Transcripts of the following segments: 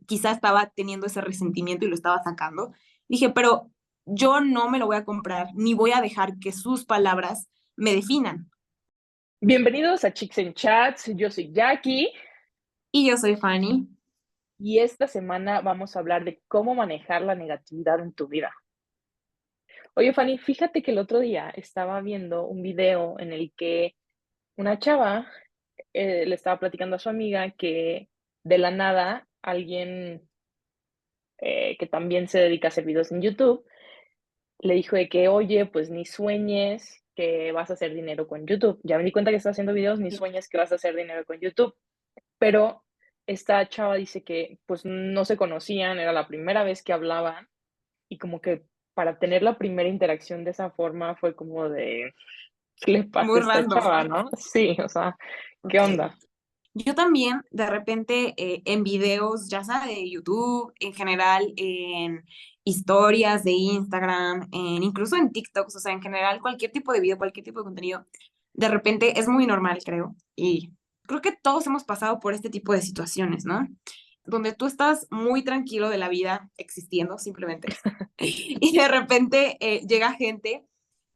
quizá estaba teniendo ese resentimiento y lo estaba sacando. Dije, pero yo no me lo voy a comprar, ni voy a dejar que sus palabras me definan. Bienvenidos a Chicks en Chats, yo soy Jackie Y yo soy Fanny. y esta semana vamos a hablar de cómo manejar la negatividad en tu vida. Oye, Fanny, fíjate que el otro día estaba viendo un video en el que una chava le estaba platicando a su amiga que de la nada alguien que también se dedica a hacer videos en YouTube le dijo de que, oye, pues ni sueñes que vas a hacer dinero con YouTube. Ya me di cuenta que estás haciendo videos, ni sueñes que vas a hacer dinero con YouTube. Pero esta chava dice que, pues, no se conocían, era la primera vez que hablaban, y como que para tener la primera interacción de esa forma fue como de: "¿Qué le pasa Muy a esta random. chava?", ¿no? Sí, o sea, ¿qué Ok. onda? Yo también, de repente, en videos, ya sea de YouTube, en general, en historias de Instagram, incluso en TikToks, o sea, en general, cualquier tipo de video, cualquier tipo de contenido, de repente es muy normal, creo. Y creo que todos hemos pasado por este tipo de situaciones, ¿no? Donde tú estás muy tranquilo de la vida existiendo, simplemente, y de repente llega gente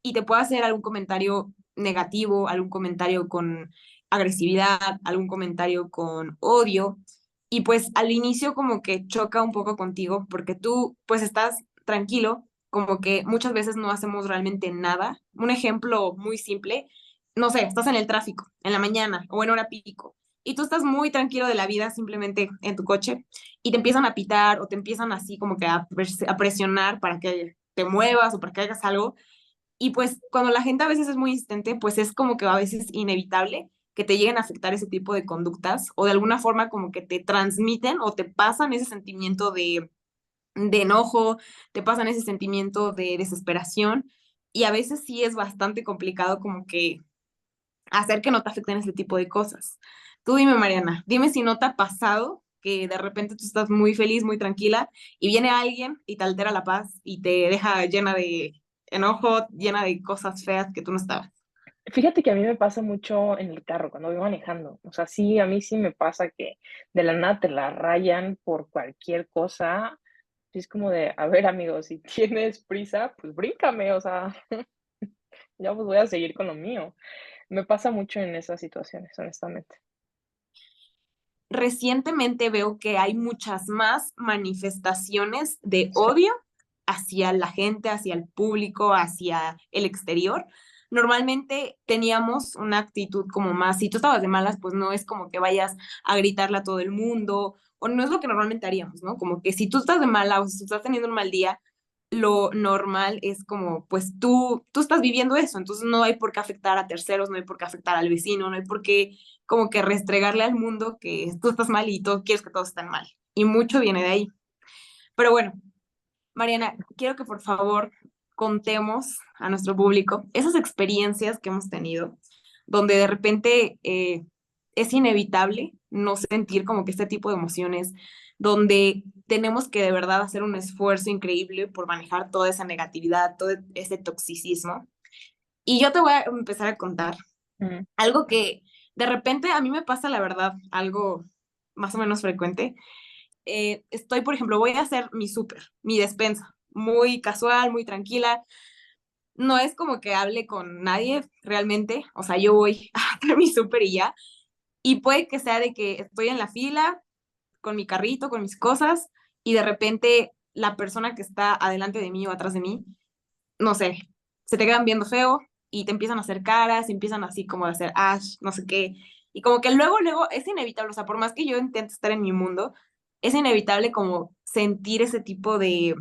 y te puede hacer algún comentario negativo, algún comentario con agresividad, algún comentario con odio, y pues al inicio como que choca un poco contigo porque tú pues estás tranquilo, como que muchas veces no hacemos realmente nada. Un ejemplo muy simple, no sé, estás en el tráfico en la mañana o en hora pico y tú estás muy tranquilo de la vida simplemente en tu coche y te empiezan a pitar o te empiezan así como que a presionar para que te muevas o para que hagas algo. Y pues cuando la gente a veces es muy insistente, pues es como que a veces inevitable que te lleguen a afectar ese tipo de conductas o de alguna forma como que te transmiten o te pasan ese sentimiento de enojo, te pasan ese sentimiento de desesperación y a veces sí es bastante complicado como que hacer que no te afecten ese tipo de cosas. Tú dime, Mariana, dime si no te ha pasado que de repente tú estás muy feliz, muy tranquila y viene alguien y te altera la paz y te deja llena de enojo, llena de cosas feas que tú no estabas. Fíjate que a mí me pasa mucho en el carro, cuando voy manejando. O sea, sí, a mí sí me pasa que de la nada te la rayan por cualquier cosa. Y es como de: "A ver, amigo, si tienes prisa, pues bríncame, o sea, ya, pues voy a seguir con lo mío". Me pasa mucho en esas situaciones, honestamente. Recientemente veo que hay muchas más manifestaciones de Sí. odio hacia la gente, hacia el público, hacia el exterior. Normalmente teníamos una actitud como más, si tú estabas de malas, pues no es como que vayas a gritarle a todo el mundo, o no es lo que normalmente haríamos, ¿no? Como que si tú estás de mala o si tú estás teniendo un mal día, lo normal es como, pues tú estás viviendo eso, entonces no hay por qué afectar a terceros, no hay por qué afectar al vecino, no hay por qué como que restregarle al mundo que tú estás mal y tú quieres que todos estén mal. Y mucho viene de ahí. Pero bueno, Mariana, quiero que por favor contemos a nuestro público esas experiencias que hemos tenido, donde de repente es inevitable no sentir como que este tipo de emociones, donde tenemos que de verdad hacer un esfuerzo increíble por manejar toda esa negatividad, todo ese toxicismo. Y yo te voy a empezar a contar Ujú. algo que de repente a mí me pasa, la verdad, algo más o menos frecuente. Estoy, por ejemplo, voy a hacer mi súper, mi despensa, muy casual, muy tranquila. No es como que hable con nadie realmente, o sea, yo voy a hacer mi súper y ya. Y puede que sea de que estoy en la fila con mi carrito, con mis cosas, y de repente la persona que está adelante de mí o atrás de mí, no sé, se te quedan viendo feo y te empiezan a hacer caras, y empiezan así como a hacer ash, no sé qué. Y como que luego es inevitable, o sea, por más que yo intente estar en mi mundo, es inevitable como sentir ese tipo de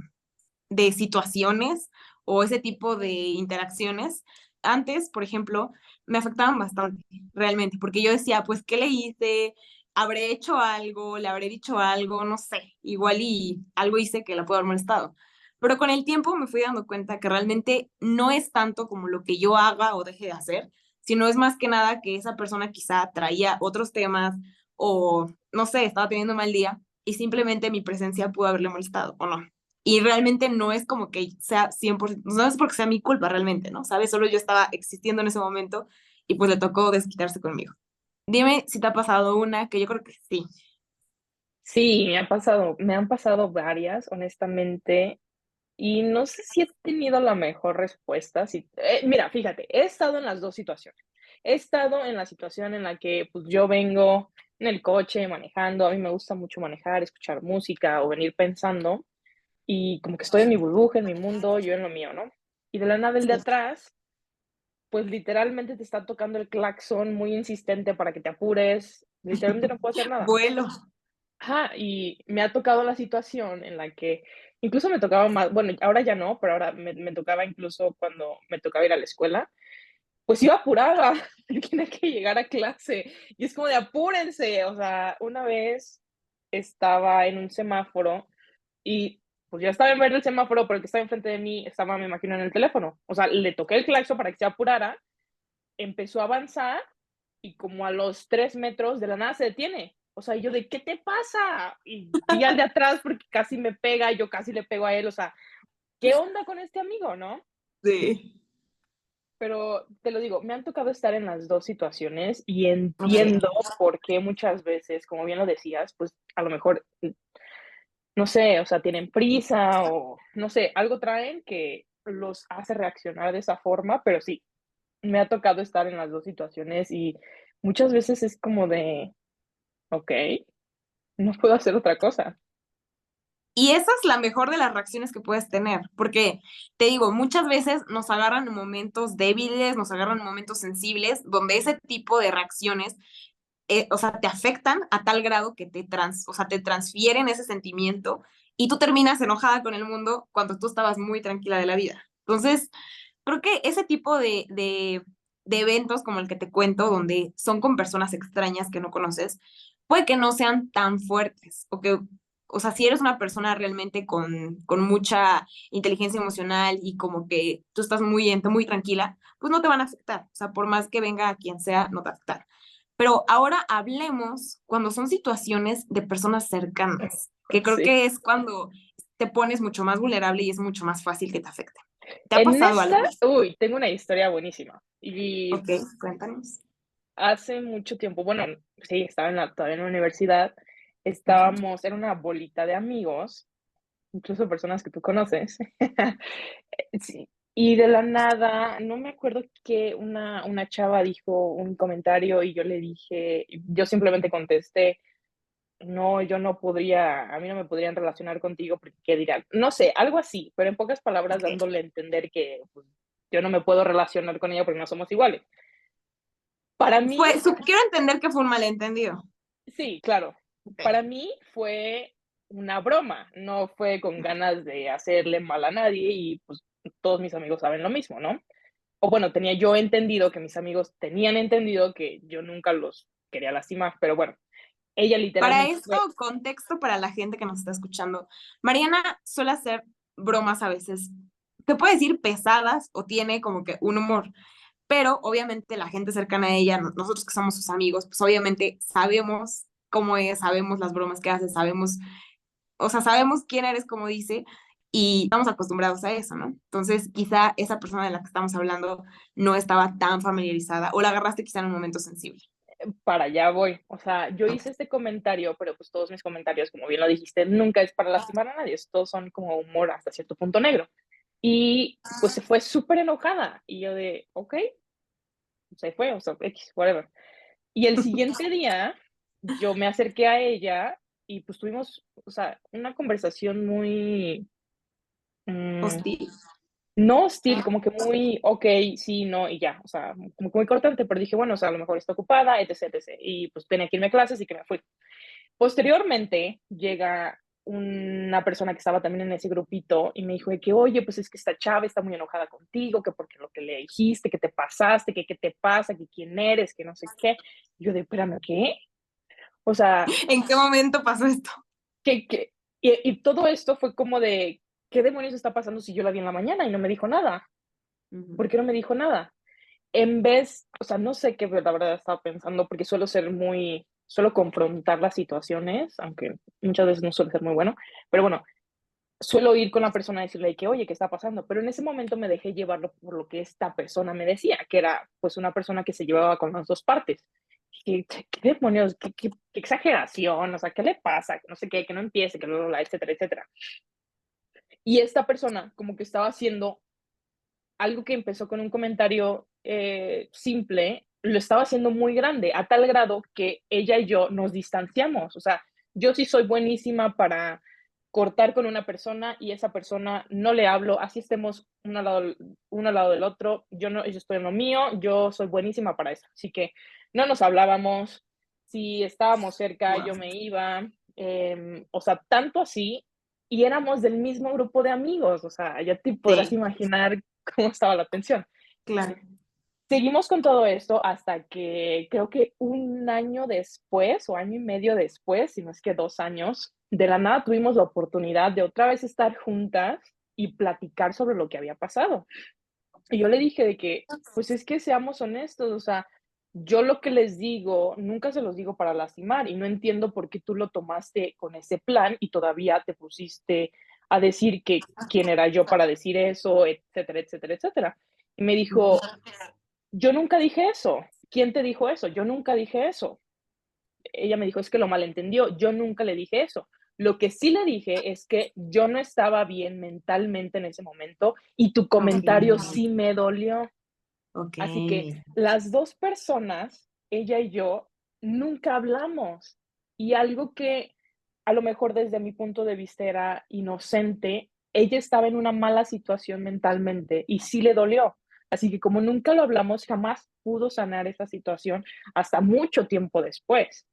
situaciones o ese tipo de interacciones. Antes, por ejemplo, me afectaban bastante, realmente, porque yo decía, pues, ¿qué le hice? ¿Habré hecho algo? ¿Le habré dicho algo? No sé, igual y algo hice que la puedo haber molestado. Pero con el tiempo me fui dando cuenta que realmente no es tanto como lo que yo haga o deje de hacer, sino es más que nada que esa persona quizá traía otros temas o, no sé, estaba teniendo un mal día y simplemente mi presencia pudo haberle molestado o no. Y realmente no es como que sea 100%, no es porque sea mi culpa realmente, ¿no? ¿Sabes? Solo yo estaba existiendo en ese momento y pues le tocó desquitarse conmigo. Dime si te ha pasado una, que yo creo que sí. Sí, me han pasado varias, honestamente, y no sé si he tenido la mejor respuesta. Si, mira, fíjate, he estado en las 2 situaciones. He estado en la situación en la que, pues, yo vengo en el coche manejando, a mí me gusta mucho manejar, escuchar música o venir pensando, y como que estoy en mi burbuja, en mi mundo, yo en lo mío, ¿no? Y de la nada el de Sí. atrás, pues, literalmente te está tocando el claxon muy insistente para que te apures, literalmente no puedo hacer nada. Vuelo. Ajá, y me ha tocado la situación en la que incluso me tocaba más, bueno, ahora ya no, pero ahora me tocaba incluso cuando me tocaba ir a la escuela, pues iba apurada, tenía que llegar a clase, y es como de apúrense, o sea, una vez estaba en un semáforo y, pues, ya estaba en verde el semáforo, pero el que estaba enfrente de mí estaba, me imagino, en el teléfono. O sea, le toqué el claxon para que se apurara, empezó a avanzar y como a los 3 metros de la nada se detiene. O sea, y yo de, ¿qué te pasa? Y vi al de atrás porque casi me pega, y yo casi le pego a él, o sea, ¿qué onda con este amigo, no? Sí. Pero te lo digo, me han tocado estar en las 2 situaciones y Ok. entiendo por qué muchas veces, como bien lo decías, pues, a lo mejor, no sé, o sea, tienen prisa o no sé, algo traen que los hace reaccionar de esa forma, pero sí, me ha tocado estar en las 2 situaciones y muchas veces es como de: "Okey, no puedo hacer otra cosa". Y esa es la mejor de las reacciones que puedes tener, porque te digo, muchas veces nos agarran en momentos débiles, nos agarran en momentos sensibles, donde ese tipo de reacciones, o sea, te afectan a tal grado que o sea, te transfieren ese sentimiento y tú terminas enojada con el mundo cuando tú estabas muy tranquila de la vida. Entonces, creo que ese tipo de eventos como el que te cuento, donde son con personas extrañas que no conoces, puede que no sean tan fuertes o que, o sea, si eres una persona realmente con mucha inteligencia emocional y como que tú estás muy tranquila, pues no te van a afectar. O sea, por más que venga a quien sea, no te va a afectar. Pero ahora hablemos cuando son situaciones de personas cercanas, que creo Sí. que es cuando te pones mucho más vulnerable y es mucho más fácil que te afecte. ¿Te ha En pasado esta, algo? uy, tengo una historia buenísima. Y Okey, cuéntanos. hace mucho tiempo, bueno, sí, estaba todavía en la universidad, Ujú. era una bolita de amigos, incluso personas que tú conoces. Sí, y de la nada, no me acuerdo que una chava dijo un comentario y yo le dije, yo simplemente contesté: "No, yo no podría, a mí no me podrían relacionar contigo porque qué dirán". No sé, algo así, pero en pocas palabras Okey. dándole a entender que, pues, yo no me puedo relacionar con ella porque no somos iguales. Para mí, Quiero entender que fue un malentendido. sí, claro, Okey. para mí fue una broma, no fue con ganas de hacerle mal a nadie y, pues, todos mis amigos saben lo mismo, ¿no? O bueno, tenía yo entendido que mis amigos tenían entendido que yo nunca los quería lastimar, pero bueno, ella Para literalmente esto, fue contexto para la gente que nos está escuchando. Mariana suele hacer bromas a veces, te puedo decir pesadas o tiene como que un humor, pero obviamente la gente cercana a ella, nosotros que somos sus amigos, pues obviamente sabemos cómo es, sabemos las bromas que hace, sabemos, o sea, sabemos quién eres, como dice, y estamos acostumbrados a eso, ¿no? Entonces, quizá esa persona de la que estamos hablando no estaba tan familiarizada o la agarraste quizá en un momento sensible. para allá voy. O sea, yo hice este comentario, pero pues todos mis comentarios, como bien lo dijiste, nunca es para lastimar a nadie, todos son como humor hasta cierto punto negro. Y pues se fue súper enojada y yo de, ok, se fue, o sea, X, whatever. Y el siguiente día yo me acerqué a ella y pues tuvimos, o sea, una conversación muy, mm, Hostil. no hostil, como que muy, okey, sí, no, y ya, o sea, como que muy cortante, pero dije: "Bueno, o sea, a lo mejor está ocupada, etc, etc". Y, pues, tenía que irme a clases y que me fui. Posteriormente, llega una persona que estaba también en ese grupito y me dijo de que: "Oye, pues, es que esta chava está muy enojada contigo, que porque lo que le dijiste, que te pasaste, que qué te pasa, que quién eres, que no sé qué". Y yo de: "Espérame, ¿qué?". O sea, ¿En qué momento pasó esto? que y todo esto fue como de: "¿Qué demonios está pasando si yo la vi en la mañana y no me dijo nada? Ujú. ¿Por qué no me dijo nada?". En vez, o sea, no sé qué la verdad estaba pensando, porque suelo confrontar las situaciones, aunque muchas veces no suele ser muy bueno, pero bueno, suelo ir con la persona a decirle que, oye, ¿qué está pasando? Pero en ese momento me dejé llevarlo por lo que esta persona me decía, que era pues una persona que se llevaba con las dos partes. qué demonios, qué exageración, o sea, ¿qué le pasa? No sé qué, que no empiece, que bla, bla, bla, etcétera, etcétera. Y esta persona como que estaba haciendo algo que empezó con un comentario simple, lo estaba haciendo muy grande, a tal grado que ella y yo nos distanciamos. O sea, yo sí soy buenísima para cortar con una persona y esa persona no le hablo, así estemos uno al lado del otro, yo no, yo estoy en lo mío, yo soy buenísima para eso. Así que no nos hablábamos, si estábamos cerca, Wow, yo me iba, o sea, tanto así, y éramos del mismo grupo de amigos, o sea, ya te podrás sí, imaginar cómo estaba la tensión. claro. Seguimos con todo esto hasta que creo que un año después, o año y medio después, si no es que 2 años, de la nada tuvimos la oportunidad de otra vez estar juntas y platicar sobre lo que había pasado. Y yo le dije de que, pues es que seamos honestos, o sea, yo lo que les digo, nunca se los digo para lastimar y no entiendo por qué tú lo tomaste con ese plan y todavía te pusiste a decir que quién era yo para decir eso, etcétera, etcétera, etcétera. Y me dijo, yo nunca dije eso. ¿Quién te dijo eso? Yo nunca dije eso. Ella me dijo, es que lo malentendió. Yo nunca le dije eso. Lo que sí le dije es que yo no estaba bien mentalmente en ese momento y tu Ok, comentario sí me dolió. ok, Así que las 2 personas, ella y yo, nunca hablamos. Y algo que a lo mejor desde mi punto de vista era inocente, ella estaba en una mala situación mentalmente y sí le dolió. Así que como nunca lo hablamos, jamás pudo sanar esa situación hasta mucho tiempo después.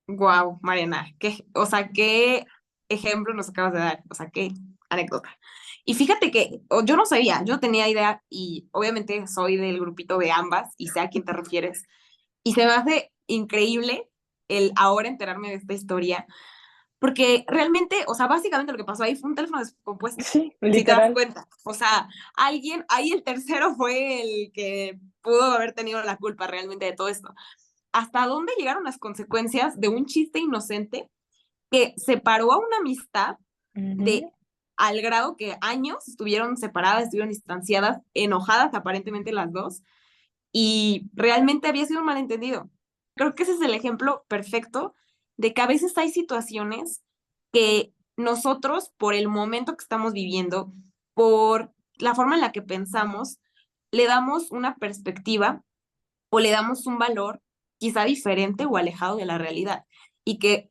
wow, Mariana, o sea, qué ejemplo nos acabas de dar, o sea, qué anécdota. Y fíjate que yo no sabía, yo no tenía idea y obviamente soy del grupito de ambas y sé a quién te refieres. Y se me hace increíble el ahora enterarme de esta historia, porque realmente, o sea, básicamente lo que pasó ahí fue un teléfono descompuesto, Sí, si te das literal. cuenta. O sea, alguien, ahí el tercero fue el que pudo haber tenido la culpa realmente de todo esto. ¿Hasta dónde llegaron las consecuencias de un chiste inocente que separó a una amistad de Ujú. al grado que años estuvieron separadas, estuvieron distanciadas, enojadas aparentemente las dos, y realmente había sido un malentendido? Creo que ese es el ejemplo perfecto de que a veces hay situaciones que nosotros, por el momento que estamos viviendo, por la forma en la que pensamos, le damos una perspectiva o le damos un valor quizá diferente o alejado de la realidad. Y que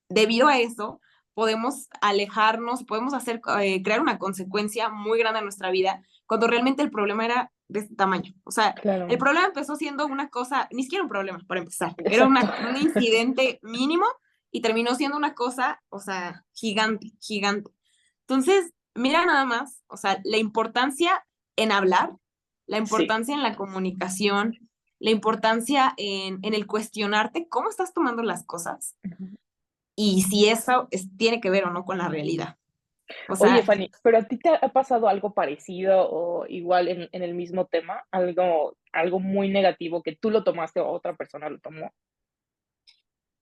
debido a eso podemos alejarnos, podemos hacer, crear una consecuencia muy grande en nuestra vida, cuando realmente el problema era de este tamaño. O sea, el Claro, problema empezó siendo una cosa, ni siquiera un problema, para empezar, era exacto. un incidente mínimo y terminó siendo una cosa, o sea, gigante, gigante. Entonces, mira nada más, o sea, la importancia en hablar, la Sí. importancia en la comunicación, la importancia en el cuestionarte cómo estás tomando las cosas Ujú. y si eso tiene que ver o no con la realidad. O Oye, sea, Fanny, ¿pero a ti te ha pasado algo parecido o igual en el mismo tema? Algo muy negativo que tú lo tomaste o otra persona lo tomó.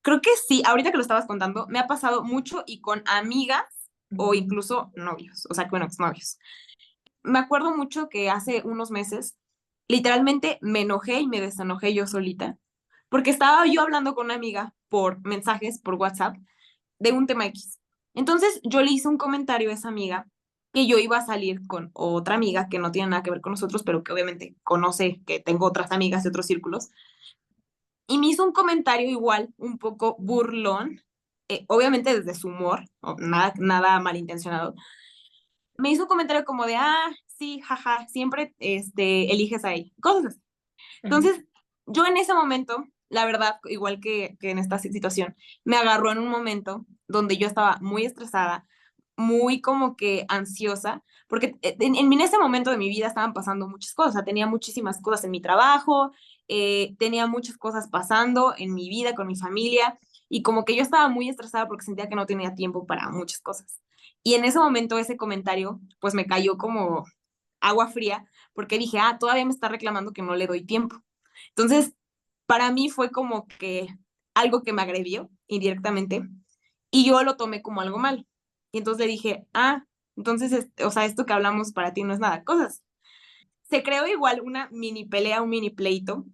creo que sí, ahorita que lo estabas contando, me ha pasado mucho y con amigas o Ujú, incluso novios, o sea, con exnovios. Me acuerdo mucho que hace unos meses, literalmente me enojé y me desenojé yo solita, porque estaba yo hablando con una amiga por mensajes, por WhatsApp, de un tema X. Entonces yo le hice un comentario a esa amiga que yo iba a salir con otra amiga que no tiene nada que ver con nosotros, pero que obviamente conoce que tengo otras amigas de otros círculos. Y me hizo un comentario igual, un poco burlón, obviamente desde su humor, nada, nada malintencionado. Me hizo un comentario como de, ah, sí, jaja, siempre eliges a ella, cosas así. ujú. Entonces, yo en ese momento, la verdad, igual que en esta situación, me agarró en un momento donde yo estaba muy estresada, muy como que ansiosa, porque en ese momento de mi vida estaban pasando muchas cosas, o sea, tenía muchísimas cosas en mi trabajo, tenía muchas cosas pasando en mi vida, con mi familia, y como que yo estaba muy estresada porque sentía que no tenía tiempo para muchas cosas. Y en ese momento ese comentario, pues me cayó como agua fría, porque dije, ah, todavía me está reclamando que no le doy tiempo. Entonces, para mí fue como que algo que me agredió indirectamente y yo lo tomé como algo mal. Y entonces le dije, ah, entonces, o sea, esto que hablamos para ti no es nada. Cosas. Se creó igual una mini pelea, un mini pleito,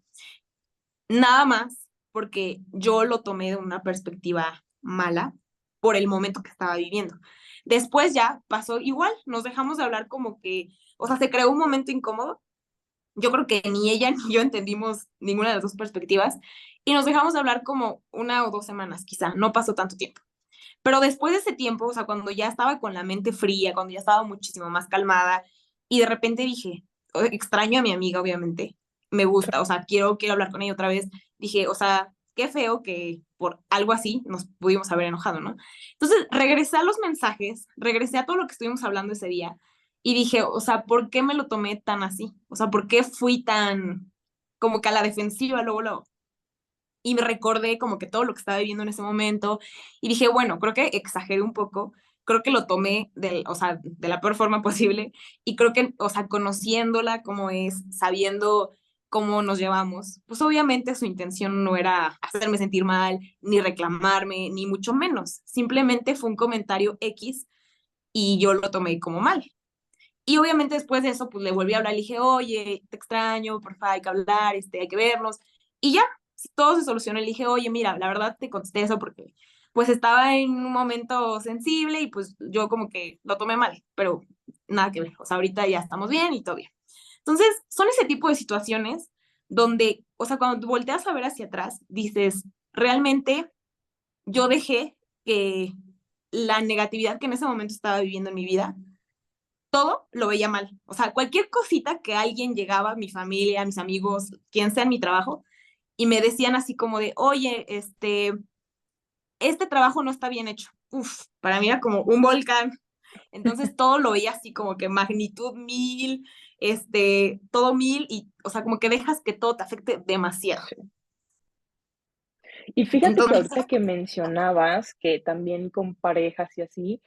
nada más porque yo lo tomé de una perspectiva mala por el momento que estaba viviendo. Después ya pasó igual, nos dejamos de hablar como que, o sea, se creó un momento incómodo. Yo creo que ni ella ni yo entendimos ninguna de las dos perspectivas y nos dejamos de hablar como 1 o 2 semanas, quizá, no pasó tanto tiempo. Pero después de ese tiempo, o sea, cuando ya estaba con la mente fría, cuando ya estaba muchísimo más calmada, y de repente dije, extraño a mi amiga, obviamente, me gusta, o sea, quiero hablar con ella otra vez. Dije, o sea, qué feo que por algo así nos pudimos haber enojado, ¿no? Entonces, regresé a los mensajes, regresé a todo lo que estuvimos hablando ese día, y dije, o sea, ¿por qué me lo tomé tan así? O sea, ¿por qué fui tan como que a la defensiva luego, luego? Y me recordé como que todo lo que estaba viviendo en ese momento y dije, bueno, creo que exageré un poco, creo que lo tomé o sea, de la peor forma posible y creo que, o sea, conociéndola como es, sabiendo cómo nos llevamos, pues obviamente su intención no era hacerme sentir mal, ni reclamarme, ni mucho menos, simplemente fue un comentario X y yo lo tomé como mal. Y obviamente después de eso, pues le volví a hablar, le dije, oye, te extraño, por favor, hay que hablar, hay que vernos. Y ya, todo se solucionó. Le dije, oye, mira, la verdad te contesté eso porque pues estaba en un momento sensible y pues yo como que lo tomé mal, pero nada que ver. O sea, ahorita ya estamos bien y todo bien. Entonces, son ese tipo de situaciones donde, o sea, cuando volteas a ver hacia atrás, dices, realmente yo dejé que la negatividad que en ese momento estaba viviendo en mi vida todo lo veía mal. O sea, cualquier cosita que alguien llegaba, mi familia, mis amigos, quien sea en mi trabajo, y me decían así como de, oye, este trabajo no está bien hecho. Uf, para mí era como un volcán. Entonces todo lo veía así como que magnitud 1000, todo 1000, y, o sea, como que dejas que todo te afecte demasiado. Sí. Y fíjate que Entonces, ahorita que mencionabas que también con parejas y así,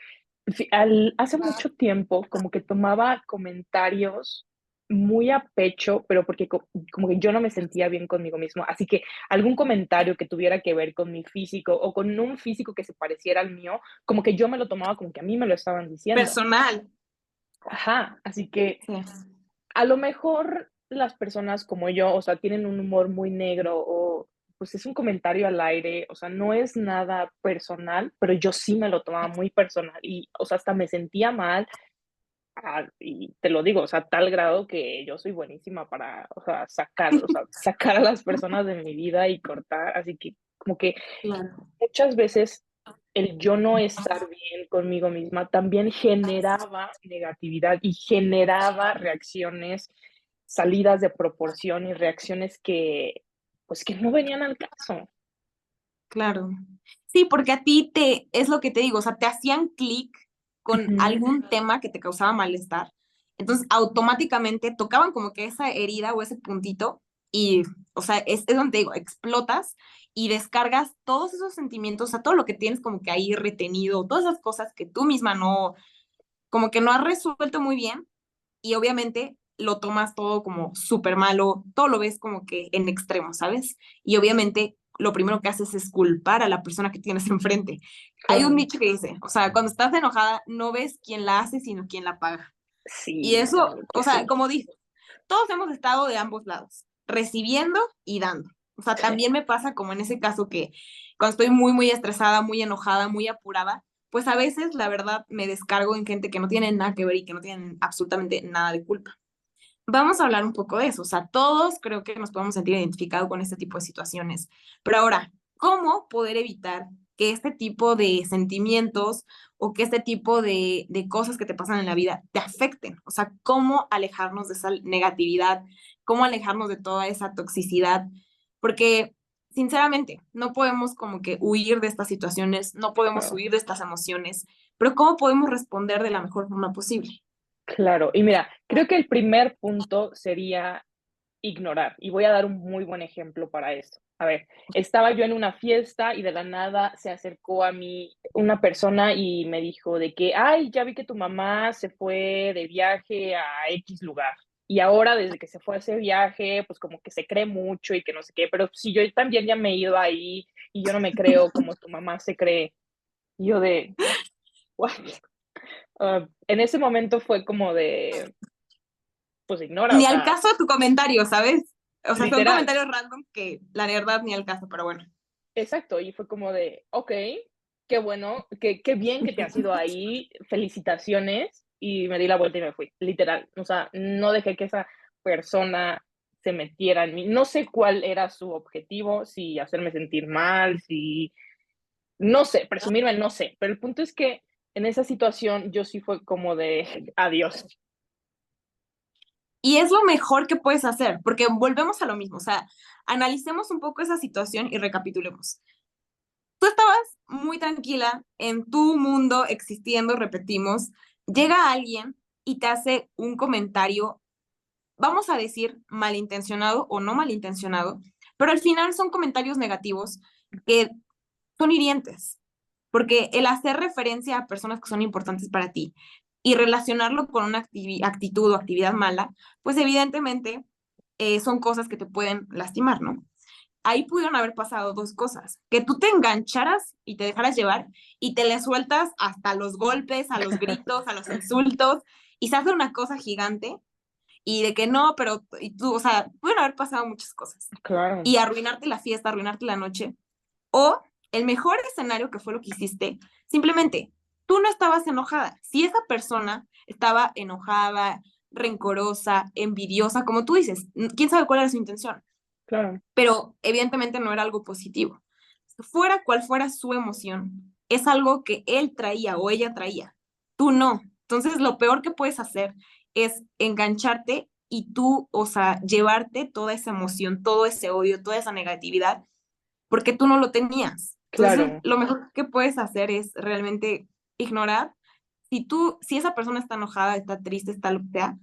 hace mucho tiempo como que tomaba comentarios muy a pecho, pero porque como que yo no me sentía bien conmigo mismo. Así que algún comentario que tuviera que ver con mi físico o con un físico que se pareciera al mío, como que yo me lo tomaba como que a mí me lo estaban diciendo. personal. Ajá, así que Sí, a lo mejor las personas como yo, o sea, tienen un humor muy negro o pues es un comentario al aire, o sea, no es nada personal, pero yo sí me lo tomaba muy personal y, o sea, hasta me sentía mal, y te lo digo, o sea, a tal grado que yo soy buenísima para, o sea, sacar a las personas de mi vida y cortar, así que como que claro. muchas veces el yo no estar bien conmigo misma también generaba negatividad y generaba reacciones salidas de proporción y reacciones que, pues, que no venían al caso. Claro. Sí, porque a ti es lo que te digo, o sea, te hacían clic con Ujú, algún tema que te causaba malestar. Entonces, automáticamente tocaban como que esa herida o ese puntito y, o sea, es donde te digo, explotas y descargas todos esos sentimientos, o sea, todo lo que tienes como que ahí retenido, todas esas cosas que tú misma no, como que no has resuelto muy bien y obviamente lo tomas todo como súper malo, todo lo ves como que en extremo, ¿sabes? Y obviamente lo primero que haces es culpar a la persona que tienes enfrente. Hay un claro. dicho que dice, o sea, cuando estás enojada no ves quién la hace, sino quién la paga. Y Sí, eso, claro que o sea, sí. como dices, todos hemos estado de ambos lados, recibiendo y dando. O sea, Sí, también me pasa como en ese caso que cuando estoy muy, muy estresada, muy enojada, muy apurada, pues a veces la verdad me descargo en gente que no tiene nada que ver y que no tienen absolutamente nada de culpa. Vamos a hablar un poco de eso. O sea, todos creo que nos podemos sentir identificados con este tipo de situaciones. Pero ahora, ¿cómo poder evitar que este tipo de sentimientos o que este tipo de cosas que te pasan en la vida te afecten? O sea, ¿cómo alejarnos de esa negatividad? ¿Cómo alejarnos de toda esa toxicidad? Porque, sinceramente, no podemos como que huir de estas situaciones, no podemos claro. huir de estas emociones, pero ¿cómo podemos responder de la mejor forma posible? Claro. Y mira, creo que el primer punto sería ignorar, y voy a dar un muy buen ejemplo para esto. A ver, estaba yo en una fiesta y de la nada se acercó a mí una persona y me dijo de que, ay, ya vi que tu mamá se fue de viaje a X lugar. Y ahora, desde que se fue a ese viaje, pues como que se cree mucho y que no sé qué, pero si yo también ya me he ido ahí y yo no me creo como tu mamá se cree. Y yo de, "What?". En ese momento fue como de, pues ignora, o Ni al sea, caso tu comentario, ¿sabes? O sea, son literal. comentarios random que la verdad ni al caso, pero bueno. Exacto, y fue como de, okey, qué bueno, qué bien que te has ido ahí, felicitaciones, y me di la vuelta y me fui, literal. O sea, no dejé que esa persona se metiera en mí. No sé cuál era su objetivo, si hacerme sentir mal, si no sé, presumirme, no sé, pero el punto es que en esa situación yo sí fue como de adiós. Y es lo mejor que puedes hacer, porque volvemos a lo mismo, o sea, analicemos un poco esa situación y recapitulemos. Tú estabas muy tranquila en tu mundo existiendo, repetimos, llega alguien y te hace un comentario, vamos a decir malintencionado o no malintencionado, pero al final son comentarios negativos que son hirientes, porque el hacer referencia a personas que son importantes para ti y relacionarlo con una actitud o actividad mala, pues evidentemente son cosas que te pueden lastimar, ¿no? Ahí pudieron haber pasado dos cosas, que tú te engancharas y te dejaras llevar y te le sueltas hasta los golpes, a los gritos, a los insultos y se hace una cosa gigante y de que no, pero y tú, o sea, pudieron haber pasado muchas cosas Claro, y arruinarte la fiesta, arruinarte la noche o el mejor escenario que fue lo que hiciste, simplemente tú no estabas enojada. Si esa persona estaba enojada, rencorosa, envidiosa, como tú dices, quién sabe cuál era su intención, claro, pero evidentemente no era algo positivo. Fuera cual fuera su emoción, es algo que él traía o ella traía, tú no. Entonces, lo peor que puedes hacer es engancharte y tú, o sea, llevarte toda esa emoción, todo ese odio, toda esa negatividad, porque tú no lo tenías. Entonces, claro. lo mejor que puedes hacer es realmente ignorar. Si esa persona está enojada, está triste, está lo que sea,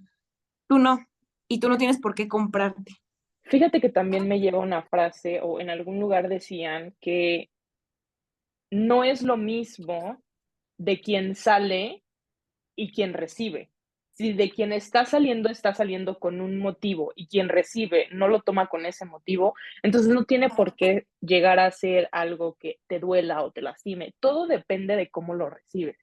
tú no. Y tú no tienes por qué comprarte. Fíjate que también me lleva una frase, o en algún lugar decían que no es lo mismo de quien sale y quien recibe. Si de quien está saliendo con un motivo y quien recibe no lo toma con ese motivo, entonces no tiene por qué llegar a ser algo que te duela o te lastime. Todo depende de cómo lo recibes.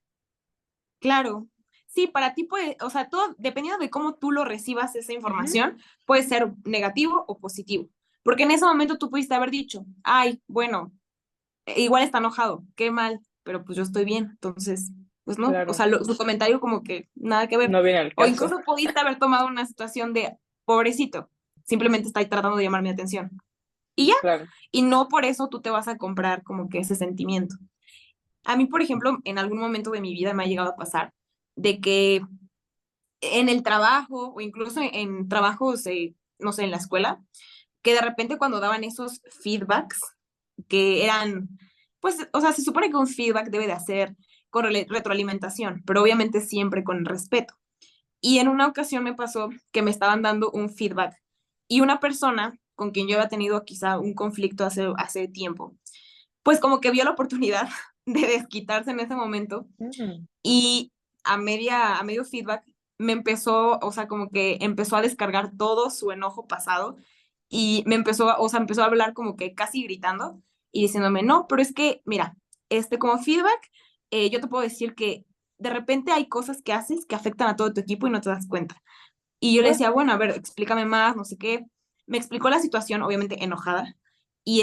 Claro. Sí, para ti puede, o sea, todo, dependiendo de cómo tú lo recibas esa Ujú, información, puede ser negativo o positivo. Porque en ese momento tú pudiste haber dicho, ay, bueno, igual está enojado, qué mal, pero pues yo estoy bien, entonces, pues no, o claro, sea, su comentario como que nada que ver. no viene al O caso. incluso pudiste haber tomado una situación de, pobrecito, simplemente está ahí tratando de llamar mi atención. Y ya, Claro. y no por eso tú te vas a comprar como que ese sentimiento. A mí, por ejemplo, en algún momento de mi vida me ha llegado a pasar de que en el trabajo o incluso en trabajos, no sé, en la escuela, que de repente cuando daban esos feedbacks que eran, pues, o sea, se supone que un feedback debe de hacer con retroalimentación, pero obviamente siempre con respeto. Y en una ocasión me pasó que me estaban dando un feedback y una persona con quien yo había tenido quizá un conflicto hace tiempo, pues como que vio la oportunidad de desquitarse en ese momento Mm, y a medio feedback me empezó, o sea, como que empezó a descargar todo su enojo pasado y me empezó, o sea, empezó a hablar como que casi gritando y diciéndome, no, pero es que, mira, como feedback, yo te puedo decir que de repente hay cosas que haces que afectan a todo tu equipo y no te das cuenta. Y yo le ah, decía, bueno, a ver, explícame más, no sé qué. Me explicó la situación, obviamente enojada. Y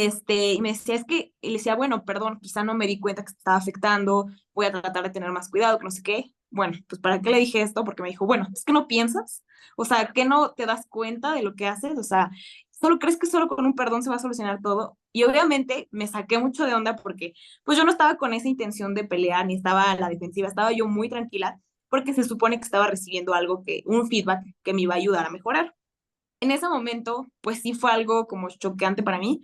me decía, es que, y le decía, bueno, perdón, quizá no me di cuenta que te estaba afectando, voy a tratar de tener más cuidado, que no sé qué. Bueno, pues ¿para qué le dije esto? Porque me dijo, bueno, es que no piensas, o sea, que no te das cuenta de lo que haces, o sea, solo crees que solo con un perdón se va a solucionar todo. Y obviamente me saqué mucho de onda porque pues yo no estaba con esa intención de pelear, ni estaba a la defensiva, estaba yo muy tranquila porque se supone que estaba recibiendo algo un feedback que me iba a ayudar a mejorar. En ese momento, pues sí fue algo como choqueante para mí,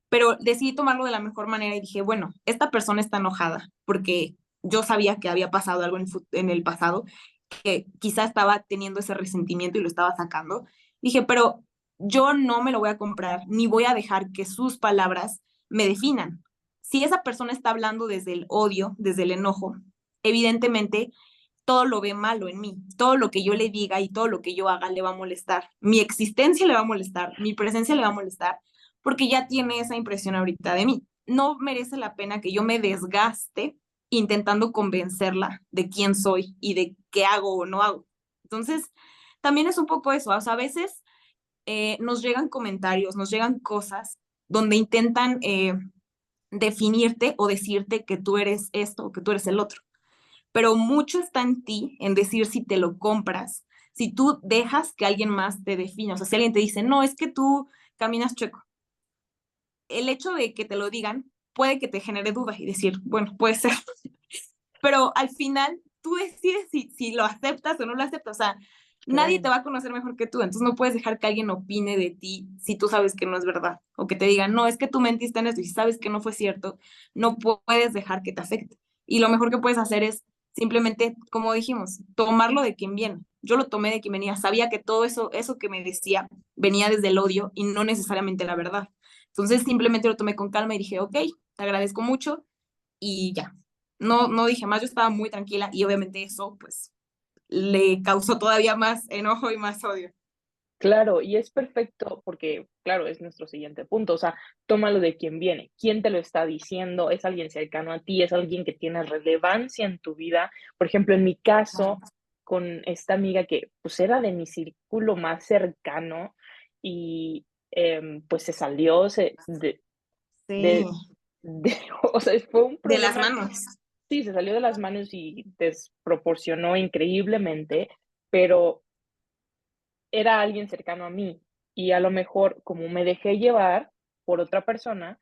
pero decidí tomarlo de la mejor manera y dije, bueno, esta persona está enojada porque yo sabía que había pasado algo en el pasado, que quizá estaba teniendo ese resentimiento y lo estaba sacando. Dije, pero yo no me lo voy a comprar, ni voy a dejar que sus palabras me definan. Si esa persona está hablando desde el odio, desde el enojo, evidentemente todo lo ve malo en mí, todo lo que yo le diga y todo lo que yo haga le va a molestar, mi existencia le va a molestar, mi presencia le va a molestar, porque ya tiene esa impresión ahorita de mí. No merece la pena que yo me desgaste intentando convencerla de quién soy y de qué hago o no hago. Entonces, también es un poco eso, o sea, a veces nos llegan comentarios, nos llegan cosas donde intentan definirte o decirte que tú eres esto o que tú eres el otro. Pero mucho está en ti, en decir si te lo compras, si tú dejas que alguien más te defina. O sea, si alguien te dice, no, es que tú caminas chueco, el hecho de que te lo digan puede que te genere dudas y decir, bueno, puede ser, pero al final tú decides si lo aceptas o no lo aceptas. O sea, nadie te Claro. va a conocer mejor que tú, entonces no puedes dejar que alguien opine de ti si tú sabes que no es verdad o que te digan, no, es que tú mentiste en esto y si sabes que no fue cierto, no puedes dejar que te afecte. Y lo mejor que puedes hacer es simplemente, como dijimos, tomarlo de quien viene. Yo lo tomé de quien venía, sabía que todo eso que me decía venía desde el odio y no necesariamente la verdad. Entonces simplemente lo tomé con calma y dije, ok, te agradezco mucho y ya. No dije más, yo estaba muy tranquila y obviamente eso pues le causó todavía más enojo y más odio. Claro, y es perfecto porque, claro, es nuestro siguiente punto, o sea, tómalo de quien viene, quién te lo está diciendo, es alguien cercano a ti, es alguien que tiene relevancia en tu vida. Por ejemplo, en mi caso, con esta amiga que pues era de mi círculo más cercano y pues se salió Sí, de, o sea, fue un de las problema, manos. sí, se salió de las manos y desproporcionó increíblemente, pero era alguien cercano a mí, y a lo mejor, como me dejé llevar por otra persona,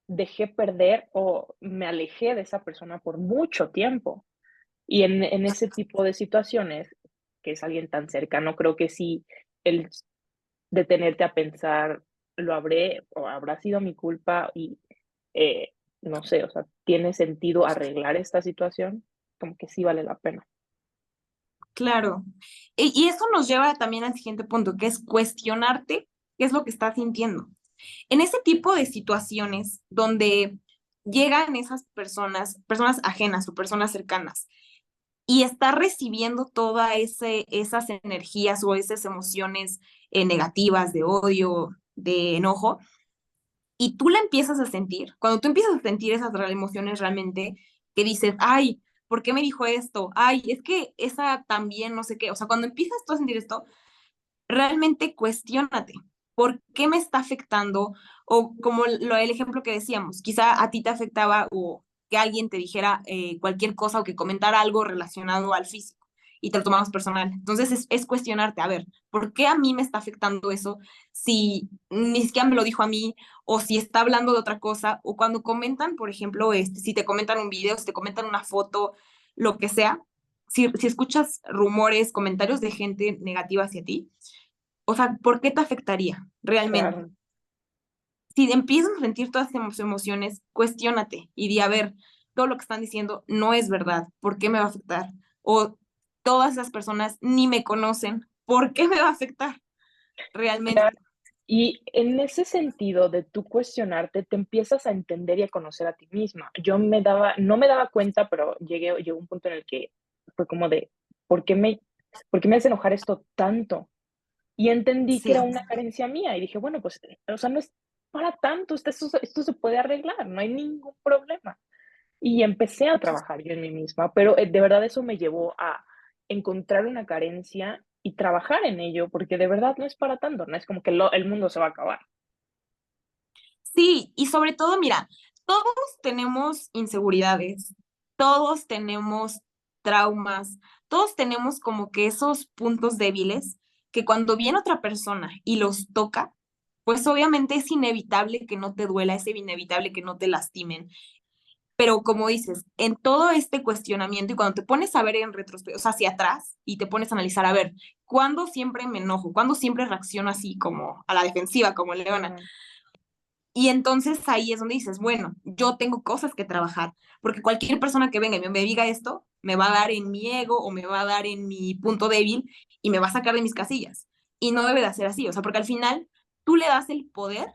dejé perder o me alejé de esa persona por mucho tiempo. Y en ese tipo de situaciones, que es alguien tan cercano, creo que sí, el detenerte a pensar, ¿lo habré o habrá sido mi culpa? Y, no sé, o sea, ¿tiene sentido arreglar esta situación? Como que sí vale la pena. Claro. Y eso nos lleva también al siguiente punto, que es cuestionarte qué es lo que estás sintiendo. En ese tipo de situaciones donde llegan esas personas, personas ajenas o personas cercanas, y está recibiendo todas esas energías o esas emociones negativas de odio, de enojo, y tú la empiezas a sentir, cuando tú empiezas a sentir esas emociones realmente, que dices, ay, ¿por qué me dijo esto? Ay, es que esa también, no sé qué, o sea, cuando empiezas tú a sentir esto, realmente cuestiónate, ¿por qué me está afectando? O como el ejemplo que decíamos, quizá a ti te afectaba o que alguien te dijera cualquier cosa o que comentara algo relacionado al físico y te lo tomabas personal. Entonces es cuestionarte, a ver, ¿por qué a mí me está afectando eso si ni siquiera me lo dijo a mí o si está hablando de otra cosa? O cuando comentan, por ejemplo, si te comentan un video, si te comentan una foto, lo que sea, si escuchas rumores, comentarios de gente negativa hacia ti, o sea, ¿por qué te afectaría realmente? Claro. Si empiezas a sentir todas esas emociones, cuestiónate y di, a ver, todo lo que están diciendo no es verdad, ¿por qué me va a afectar? O todas esas personas ni me conocen, ¿por qué me va a afectar realmente? Claro. Y en ese sentido de tú cuestionarte, te empiezas a entender y a conocer a ti misma. Yo no me daba cuenta, pero llegó un punto en el que fue como de, ¿por qué me, ¿por qué me hace enojar esto tanto? Y entendí que Sí, era una carencia mía y dije, bueno, pues, o sea, no es para tanto, esto se puede arreglar, no hay ningún problema. Y empecé a trabajar yo en mí misma, pero de verdad eso me llevó a encontrar una carencia y trabajar en ello, porque de verdad no es para tanto, no es como que el mundo se va a acabar. sí, y sobre todo, mira, todos tenemos inseguridades, todos tenemos traumas, todos tenemos como que esos puntos débiles que cuando viene otra persona y los toca, pues obviamente es inevitable que no te duela, es inevitable que no te lastimen. Pero como dices, en todo este cuestionamiento y cuando te pones a ver en retrospectiva, o sea, hacia atrás y te pones a analizar, a ver, ¿cuándo siempre me enojo? ¿Cuándo siempre reacciono así como a la defensiva, como leona? Claro, Y entonces ahí es donde dices, bueno, yo tengo cosas que trabajar, porque cualquier persona que venga y me diga esto, me va a dar en mi ego o me va a dar en mi punto débil y me va a sacar de mis casillas. Y no debe de ser así, o sea, porque al final tú le das el poder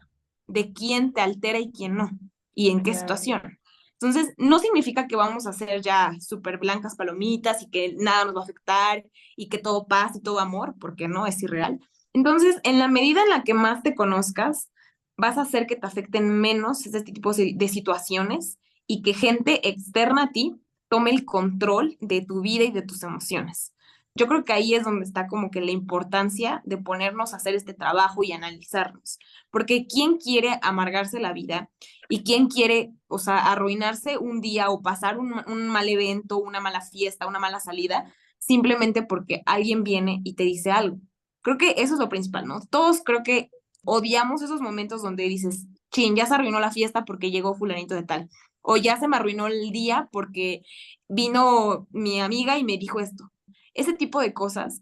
de quién te altera y quién no, y en qué claro, situación. Entonces, no significa que vamos a ser ya súper blancas palomitas y que nada nos va a afectar y que todo paz y todo amor, porque no es irreal. Entonces, en la medida en la que más te conozcas, vas a hacer que te afecten menos este tipo de situaciones y que gente externa a ti tome el control de tu vida y de tus emociones. yo creo que ahí es donde está como que la importancia de ponernos a hacer este trabajo y analizarnos, porque ¿quién quiere amargarse la vida y quién quiere, o sea, arruinarse un día o pasar un mal evento, una mala fiesta, una mala salida, simplemente porque alguien viene y te dice algo? Creo que eso es lo principal, ¿no? Todos creo que odiamos esos momentos donde dices, chin, ya se arruinó la fiesta porque llegó fulanito de tal, o ya se me arruinó el día porque vino mi amiga y me dijo esto. Ese tipo de cosas,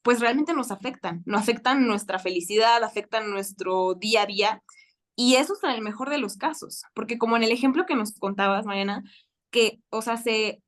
pues realmente nos afectan nuestra felicidad, afectan nuestro día a día, y eso es en el mejor de los casos, porque como en el ejemplo que nos contabas, Mariana, que, o sea, se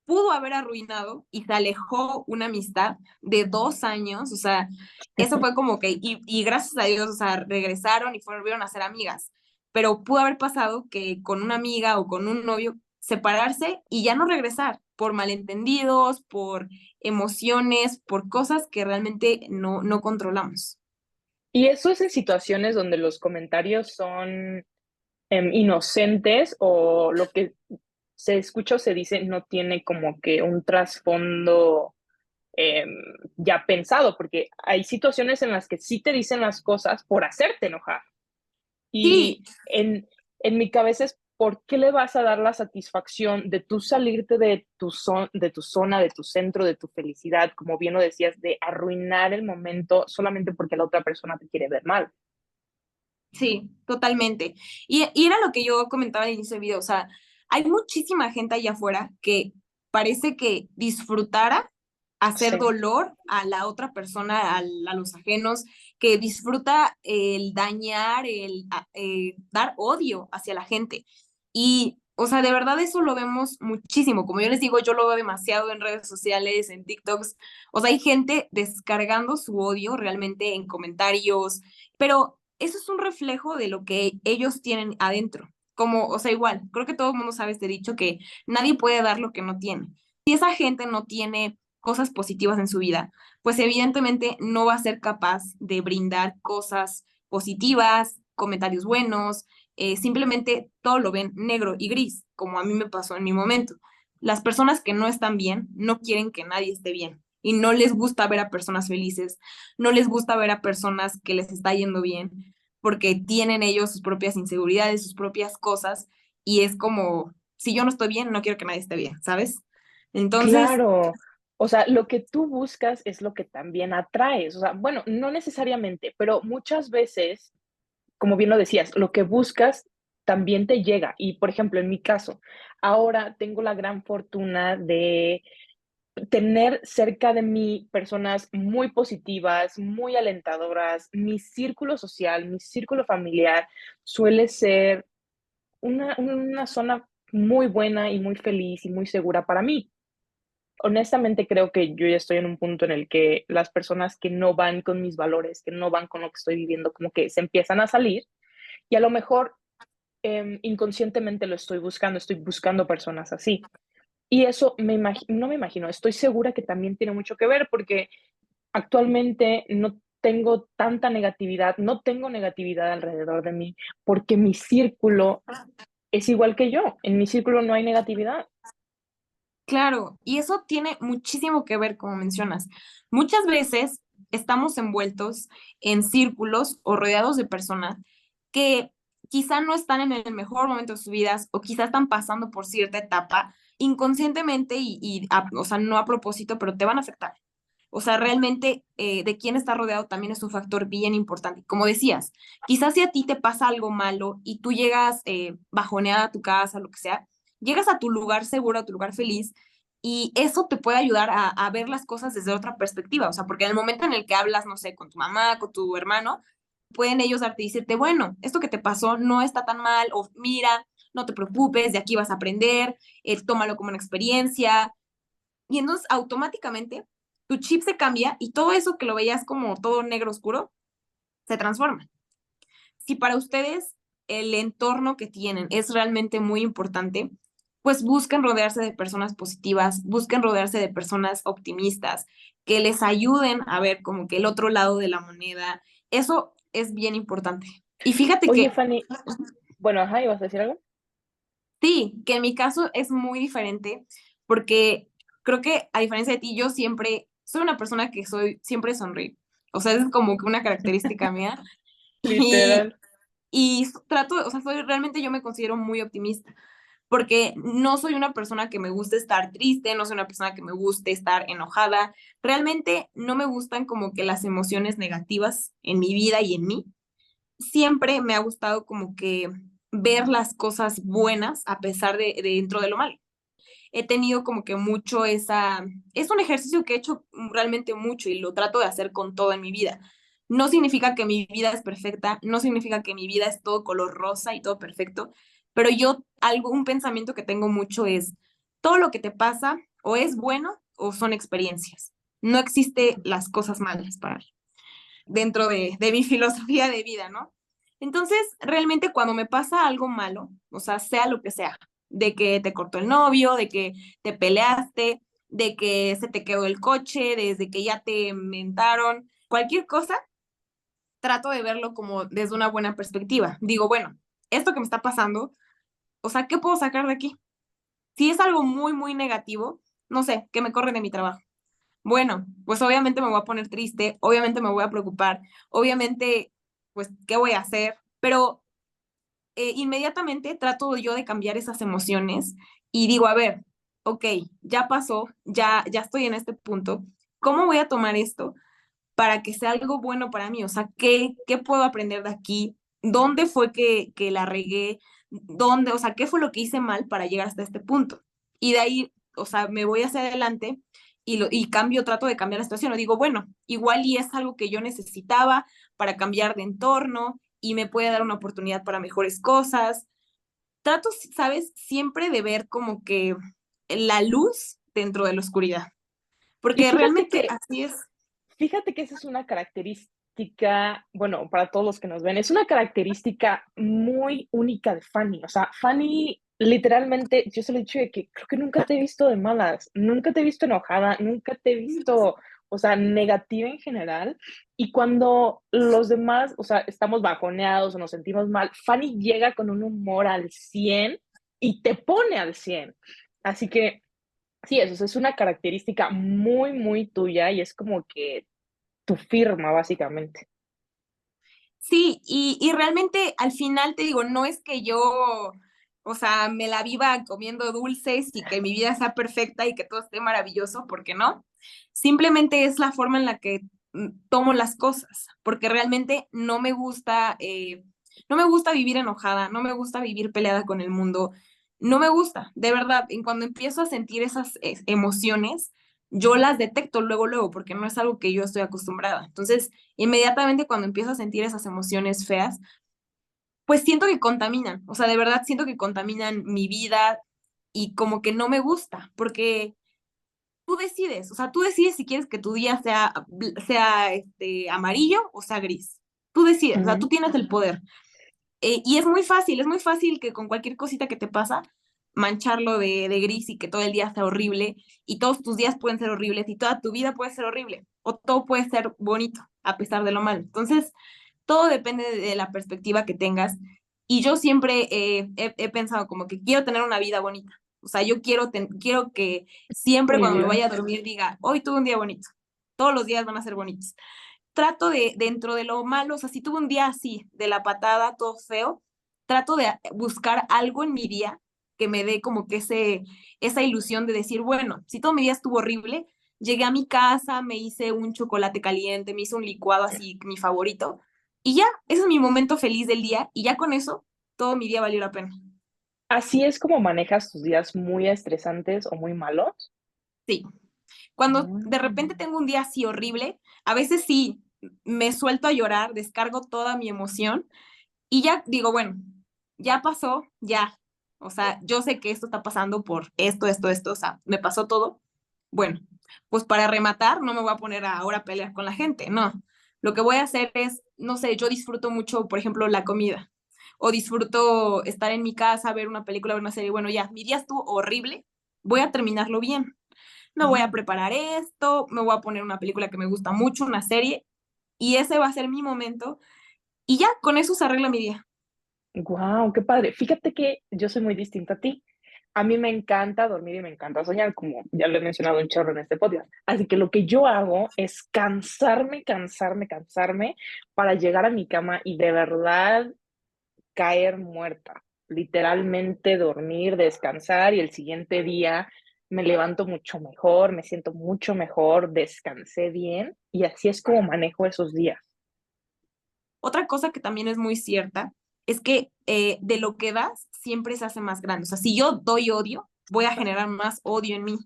pudo haber arruinado y se alejó una amistad de 2 años, o sea, eso fue como que, y gracias a Dios, o sea, regresaron y volvieron a ser amigas, pero pudo haber pasado que con una amiga o con un novio separarse y ya no regresar por malentendidos, por emociones, por cosas que realmente no controlamos. Y eso es en situaciones donde los comentarios son inocentes o lo que se escucha o se dice no tiene como que un trasfondo eh, ya pensado, porque hay situaciones en las que sí te dicen las cosas por hacerte enojar. Sí, Y en mi cabeza es, ¿por qué le vas a dar la satisfacción de tú salirte de tu zona, de tu centro, de tu felicidad, como bien lo decías, de arruinar el momento solamente porque la otra persona te quiere ver mal? sí, totalmente. Y era lo que yo comentaba al inicio del video, o sea, hay muchísima gente allá afuera que parece que disfrutara hacer Sí. dolor a la otra persona, a los ajenos, que disfruta el dañar, dar odio hacia la gente. Y, o sea, de verdad eso lo vemos muchísimo. Como yo les digo, yo lo veo demasiado en redes sociales, en TikToks. O sea, hay gente descargando su odio realmente en comentarios, pero eso es un reflejo de lo que ellos tienen adentro. Como, o sea, igual, creo que todo el mundo sabe este dicho que nadie puede dar lo que no tiene. Si esa gente no tiene cosas positivas en su vida, pues evidentemente no va a ser capaz de brindar cosas positivas, comentarios buenos, simplemente todo lo ven negro y gris, como a mí me pasó en mi momento. Las personas que no están bien no quieren que nadie esté bien y no les gusta ver a personas felices, no les gusta ver a personas que les está yendo bien, porque tienen ellos sus propias inseguridades, sus propias cosas, y es como, si yo no estoy bien, no quiero que nadie esté bien, ¿sabes? Entonces, Claro. O sea, lo que tú buscas es lo que también atraes. O sea, bueno, no necesariamente, pero muchas veces, como bien lo decías, lo que buscas también te llega. Y, por ejemplo, en mi caso, ahora tengo la gran fortuna de tener cerca de mí personas muy positivas, muy alentadoras. Mi círculo social, mi círculo familiar suele ser una zona muy buena y muy feliz y muy segura para mí. Honestamente, creo que yo ya estoy en un punto en el que las personas que no van con mis valores, que no van con lo que estoy viviendo, como que se empiezan a salir y a lo mejor inconscientemente lo estoy buscando personas así. Y eso no me imagino, estoy segura que también tiene mucho que ver porque actualmente no tengo tanta negatividad, no tengo negatividad alrededor de mí porque mi círculo es igual que yo. En mi círculo no hay negatividad. claro, y eso tiene muchísimo que ver, como mencionas. Muchas veces estamos envueltos en círculos o rodeados de personas que quizá no están en el mejor momento de sus vidas o quizá están pasando por cierta etapa inconscientemente o sea, no a propósito, pero te van a afectar. O sea, realmente de quién está rodeado también es un factor bien importante. Como decías, quizás si a ti te pasa algo malo y tú llegas bajoneada a tu casa, lo que sea, llegas a tu lugar seguro, a tu lugar feliz, y eso te puede ayudar a ver las cosas desde otra perspectiva. O sea, porque en el momento en el que hablas, no sé, con tu mamá, con tu hermano, pueden ellos darte y decirte, bueno, esto que te pasó no está tan mal, o mira, no te preocupes, de aquí vas a aprender, tómalo como una experiencia, y entonces automáticamente tu chip se cambia y todo eso que lo veías como todo negro oscuro se transforma. Si para ustedes el entorno que tienen es realmente muy importante, pues busquen rodearse de personas positivas, busquen rodearse de personas optimistas, que les ayuden a ver como que el otro lado de la moneda. Eso es bien importante. Y fíjate Oye, que Fanny, bueno, ajá, ¿ibas a decir algo? sí, que en mi caso es muy diferente porque creo que a diferencia de ti, yo siempre soy una persona que siempre sonríe. O sea, es como que una característica mía. Y, Literal. y trato, o sea, realmente yo me considero muy optimista, porque no soy una persona que me guste estar triste, no soy una persona que me guste estar enojada. Realmente no me gustan como que las emociones negativas en mi vida y en mí. Siempre me ha gustado como que ver las cosas buenas a pesar de dentro de lo malo. He tenido como que mucho es un ejercicio que he hecho realmente mucho y lo trato de hacer con todo en mi vida. No significa que mi vida es perfecta, no significa que mi vida es todo color rosa y todo perfecto, pero un pensamiento que tengo mucho es, todo lo que te pasa o es bueno o son experiencias. No existe las cosas malas para mí, dentro de mi filosofía de vida, ¿no? Entonces, realmente cuando me pasa algo malo, o sea lo que sea, de que te cortó el novio, de que te peleaste, de que se te quedó el coche, desde que ya te mentaron, cualquier cosa, trato de verlo como desde una buena perspectiva. Digo, bueno, esto que me está pasando, o sea, ¿qué puedo sacar de aquí? Si es algo muy, muy negativo, no sé, que me corren de mi trabajo. Bueno, pues obviamente me voy a poner triste, obviamente me voy a preocupar, obviamente, pues, ¿qué voy a hacer? Pero inmediatamente trato yo de cambiar esas emociones y digo, a ver, ok, ya pasó, ya estoy en este punto, ¿cómo voy a tomar esto para que sea algo bueno para mí? O sea, ¿qué puedo aprender de aquí? ¿Dónde fue que la regué? ¿Dónde, o sea, qué fue lo que hice mal para llegar hasta este punto? Y de ahí, o sea, me voy hacia adelante y cambio, trato de cambiar la situación. O digo, bueno, igual y es algo que yo necesitaba para cambiar de entorno y me puede dar una oportunidad para mejores cosas. Trato, ¿sabes? Siempre de ver como que la luz dentro de la oscuridad, Y porque realmente así es. fíjate que esa es una característica, bueno, para todos los que nos ven, es una característica muy única de Fanny. O sea, Fanny, literalmente, yo se lo he dicho de que creo que nunca te he visto de malas, nunca te he visto enojada, nunca te he visto, o sea, negativa en general. Y cuando los demás, o sea, estamos bajoneados o nos sentimos mal, Fanny llega con un humor al 100 y te pone al 100. Así que sí, eso es una característica muy, muy tuya y es como que tu firma, básicamente. Sí, y realmente al final te digo, no es que yo, o sea, me la viva comiendo dulces y que mi vida sea perfecta y que todo esté maravilloso, porque no. Simplemente es la forma en la que tomo las cosas, porque realmente no me gusta vivir enojada, no me gusta vivir peleada con el mundo, no me gusta, de verdad. En cuando empiezo a sentir esas emociones, yo las detecto luego, luego, porque no es algo que yo estoy acostumbrada. Entonces, inmediatamente cuando empiezo a sentir esas emociones feas, pues siento que contaminan, o sea, de verdad siento que contaminan mi vida y como que no me gusta, porque tú decides, o sea, tú decides si quieres que tu día sea amarillo o sea gris. Tú decides, o sea, Ujú. tú tienes el poder. Y es muy fácil que con cualquier cosita que te pasa, mancharlo de gris y que todo el día sea horrible, y todos tus días pueden ser horribles, y toda tu vida puede ser horrible, o todo puede ser bonito, a pesar de lo malo. Entonces, todo depende de la perspectiva que tengas, y yo siempre he pensado como que quiero tener una vida bonita. O sea, yo quiero que siempre Mi cuando me vida. vaya a dormir diga, hoy tuve un día bonito. Todos los días van a ser bonitos. Trato dentro de lo malo, o sea, si tuve un día así, de la patada, todo feo, trato de buscar algo en mi día que me dé como que esa ilusión de decir, bueno, si todo mi día estuvo horrible, llegué a mi casa, me hice un chocolate caliente, me hice un licuado así, mi favorito, y ya, ese es mi momento feliz del día, y ya con eso, todo mi día valió la pena. ¿Así es como manejas tus días muy estresantes o muy malos? Sí. Cuando de repente Mm. tengo un día así horrible, a veces sí me suelto a llorar, descargo toda mi emoción y ya digo, bueno, ya pasó, ya. O sea, yo sé que esto está pasando por esto, o sea, me pasó todo. Bueno, pues para rematar, no me voy a poner ahora a pelear con la gente, no. Lo que voy a hacer es, no sé, yo disfruto mucho, por ejemplo, la comida. O disfruto estar en mi casa, ver una película, ver una serie. Bueno, ya, mi día estuvo horrible, voy a terminarlo bien. Me voy a Mm. preparar esto, me voy a poner una película que me gusta mucho, una serie, y ese va a ser mi momento. Y ya, con eso se arregla mi día. Guau, qué padre. Fíjate que yo soy muy distinta a ti. A mí me encanta dormir y me encanta soñar, como ya lo he mencionado un chorro en este podcast. Así que lo que yo hago es cansarme, cansarme, cansarme para llegar a mi cama y de verdad caer muerta. Literalmente dormir, descansar y el siguiente día me levanto mucho mejor, me siento mucho mejor, descansé bien y así es como manejo esos días. Otra cosa que también es muy cierta es que de lo que das siempre se hace más grande. O sea, si yo doy odio, voy a generar más odio en mí.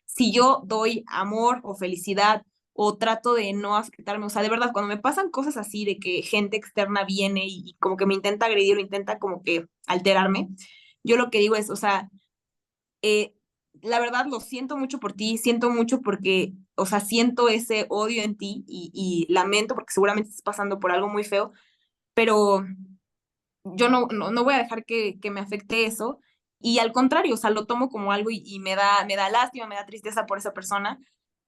Si yo doy amor o felicidad o trato de no afectarme, o sea, de verdad, cuando me pasan cosas así de que gente externa viene y como que me intenta agredir o intenta como que alterarme, yo lo que digo es, o sea, eh, la verdad lo siento mucho por ti, siento mucho porque, o sea, siento ese odio en ti y lamento porque seguramente estás pasando por algo muy feo, pero yo no voy a dejar que me afecte eso. Y al contrario, o sea, lo tomo como algo y me da lástima, me da tristeza por esa persona,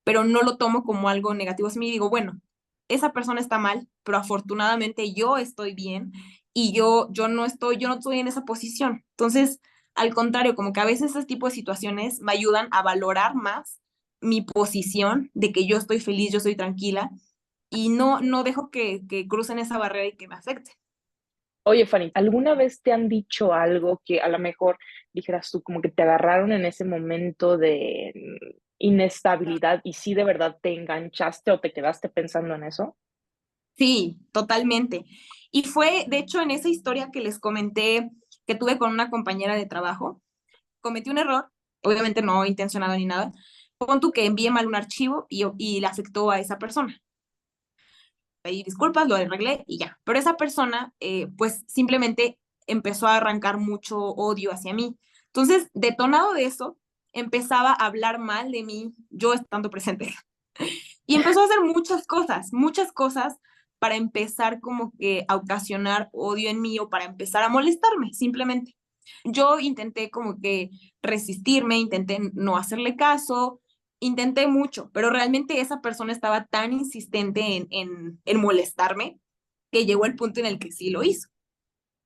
pero no lo tomo como algo negativo. Así me digo, bueno, esa persona está mal, pero afortunadamente yo estoy bien y yo no estoy en esa posición. Entonces, al contrario, como que a veces ese tipo de situaciones me ayudan a valorar más mi posición de que yo estoy feliz, yo estoy tranquila y no dejo que crucen esa barrera y que me afecte. Oye, Fanny, ¿alguna vez te han dicho algo que a lo mejor dijeras tú, como que te agarraron en ese momento de inestabilidad y sí de verdad te enganchaste o te quedaste pensando en eso? Sí, totalmente. Y fue, de hecho, en esa historia que les comenté que tuve con una compañera de trabajo, cometí un error, obviamente no intencionado ni nada. Pon tú que envié mal un archivo y le afectó a esa persona. Pedí disculpas, lo arreglé y ya. Pero esa persona, pues simplemente empezó a arrancar mucho odio hacia mí. Entonces, detonado de eso, empezaba a hablar mal de mí, yo estando presente. Y empezó a hacer muchas cosas para empezar como que a ocasionar odio en mí o para empezar a molestarme, simplemente. Yo intenté como que resistirme, intenté no hacerle caso, intenté mucho, pero realmente esa persona estaba tan insistente en molestarme que llegó el punto en el que sí lo hizo.